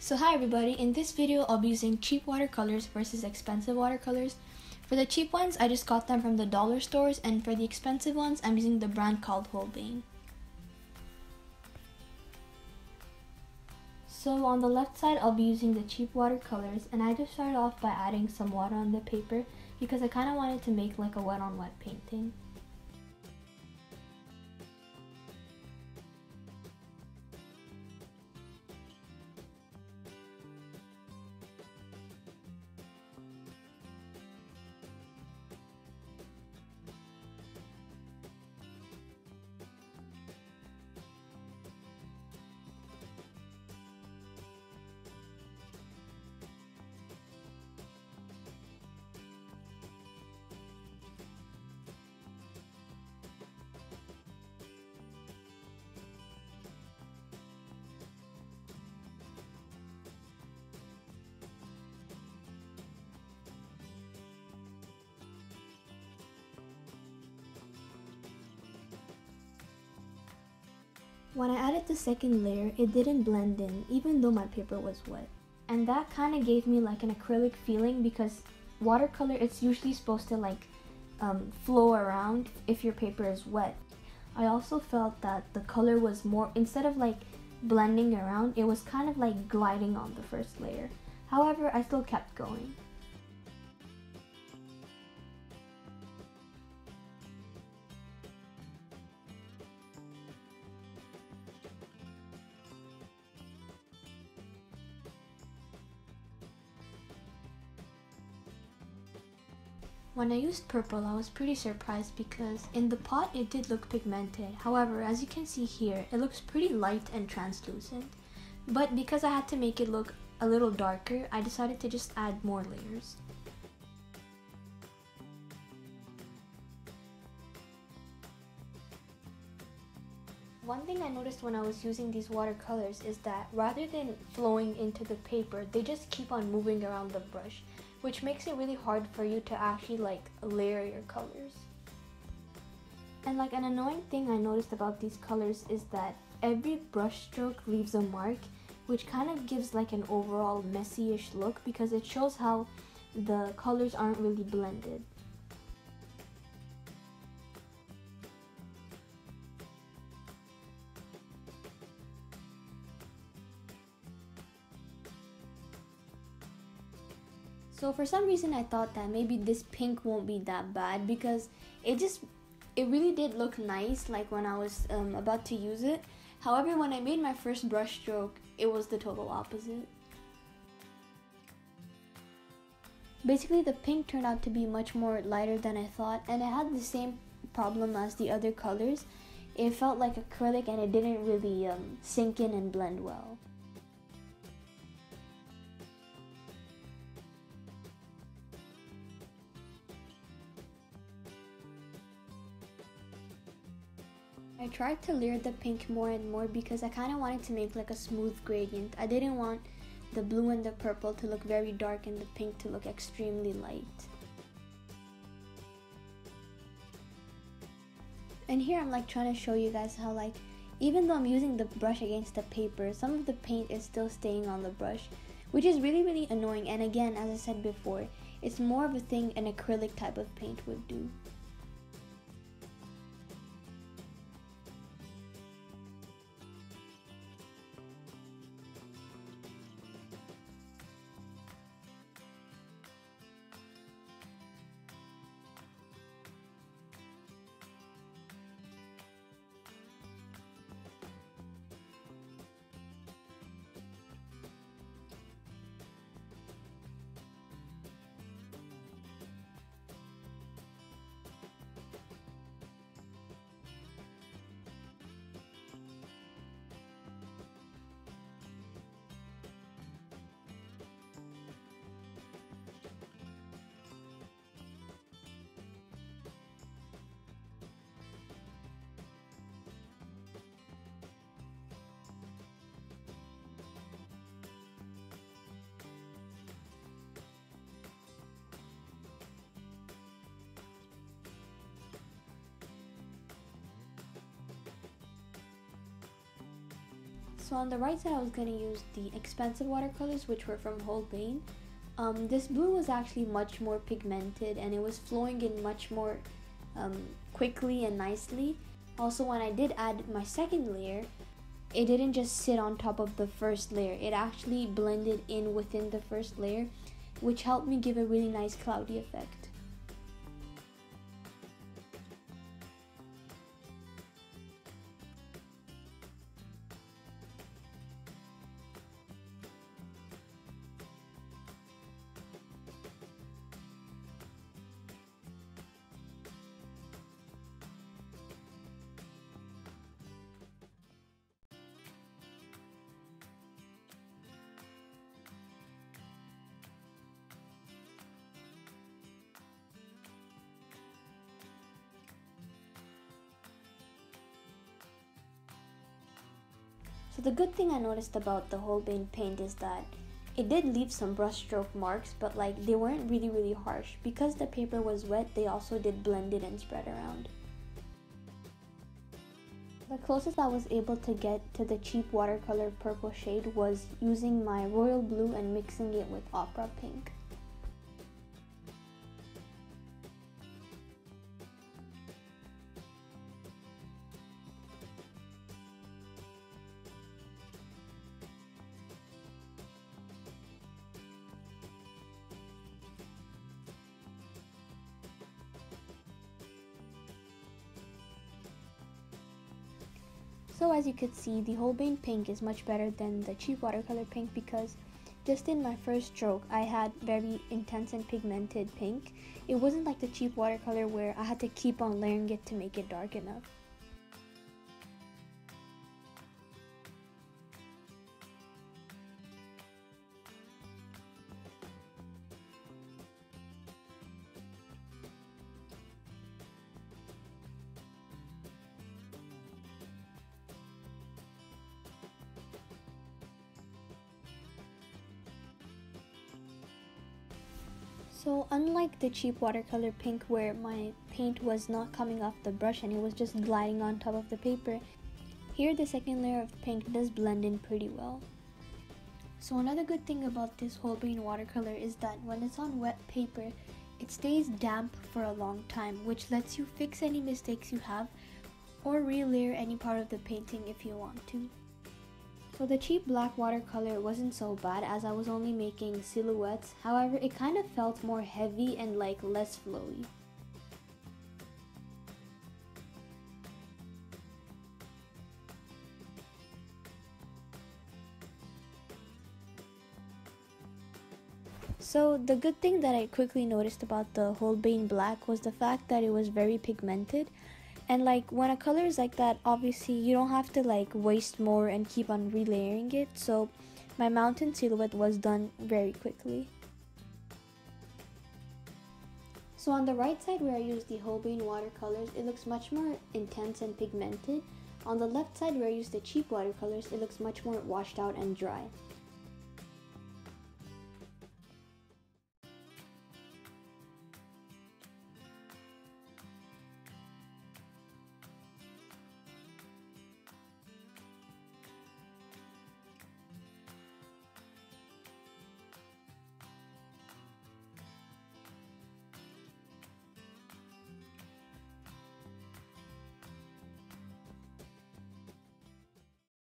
So hi everybody, in this video I'll be using cheap watercolors versus expensive watercolors. For the cheap ones, I just got them from the dollar stores, and for the expensive ones, I'm using the brand called Holbein. So on the left side, I'll be using the cheap watercolors, and I just started off by adding some water on the paper because I kind of wanted to make like a wet on wet painting. When I added the second layer, it didn't blend in even though my paper was wet. And that kind of gave me like an acrylic feeling because watercolor, it's usually supposed to like flow around if your paper is wet. I also felt that the color was more, instead of like blending around, it was kind of like gliding on the first layer. However, I still kept going. When I used purple, I was pretty surprised because in the pot it did look pigmented. However, as you can see here, it looks pretty light and translucent. But because I had to make it look a little darker, I decided to just add more layers. One thing I noticed when I was using these watercolors is that rather than flowing into the paper, they just keep on moving around the brush, which makes it really hard for you to actually like layer your colors. And like an annoying thing I noticed about these colors is that every brush stroke leaves a mark, which kind of gives like an overall messy-ish look because it shows how the colors aren't really blended. So for some reason I thought that maybe this pink won't be that bad because it really did look nice like when I was about to use it. However, when I made my first brush stroke, it was the total opposite. Basically, the pink turned out to be much more lighter than I thought, and it had the same problem as the other colors. It felt like acrylic and it didn't really sink in and blend well. I tried to layer the pink more and more because I kind of wanted to make like a smooth gradient. I didn't want the blue and the purple to look very dark and the pink to look extremely light. And here I'm like trying to show you guys how like even though I'm using the brush against the paper, some of the paint is still staying on the brush, which is really annoying. And again, as I said before, it's more of a thing an acrylic type of paint would do. So on the right side, I was going to use the expensive watercolors, which were from Holbein. This blue was actually much more pigmented and it was flowing in much more quickly and nicely. Also, when I did add my second layer, it didn't just sit on top of the first layer. It actually blended in within the first layer, which helped me give a really nice cloudy effect. So the good thing I noticed about the Holbein paint is that it did leave some brushstroke marks, but like they weren't really harsh. Because the paper was wet, they also did blend it and spread around. The closest I was able to get to the cheap watercolor purple shade was using my royal blue and mixing it with opera pink. So as you could see, the Holbein pink is much better than the cheap watercolor pink because just in my first stroke, I had very intense and pigmented pink. It wasn't like the cheap watercolor where I had to keep on layering it to make it dark enough. So unlike the cheap watercolor pink where my paint was not coming off the brush and it was just gliding on top of the paper, here the second layer of pink does blend in pretty well. So another good thing about this Holbein watercolor is that when it's on wet paper, it stays damp for a long time, which lets you fix any mistakes you have or re-layer any part of the painting if you want to. So the cheap black watercolor wasn't so bad as I was only making silhouettes, however it kind of felt more heavy and like less flowy. So the good thing that I quickly noticed about the Holbein black was the fact that it was very pigmented. And like when a color is like that, obviously you don't have to like waste more and keep on relayering it. So my mountain silhouette was done very quickly. So on the right side where I used the Holbein watercolors, it looks much more intense and pigmented. On the left side where I used the cheap watercolors, it looks much more washed out and dry.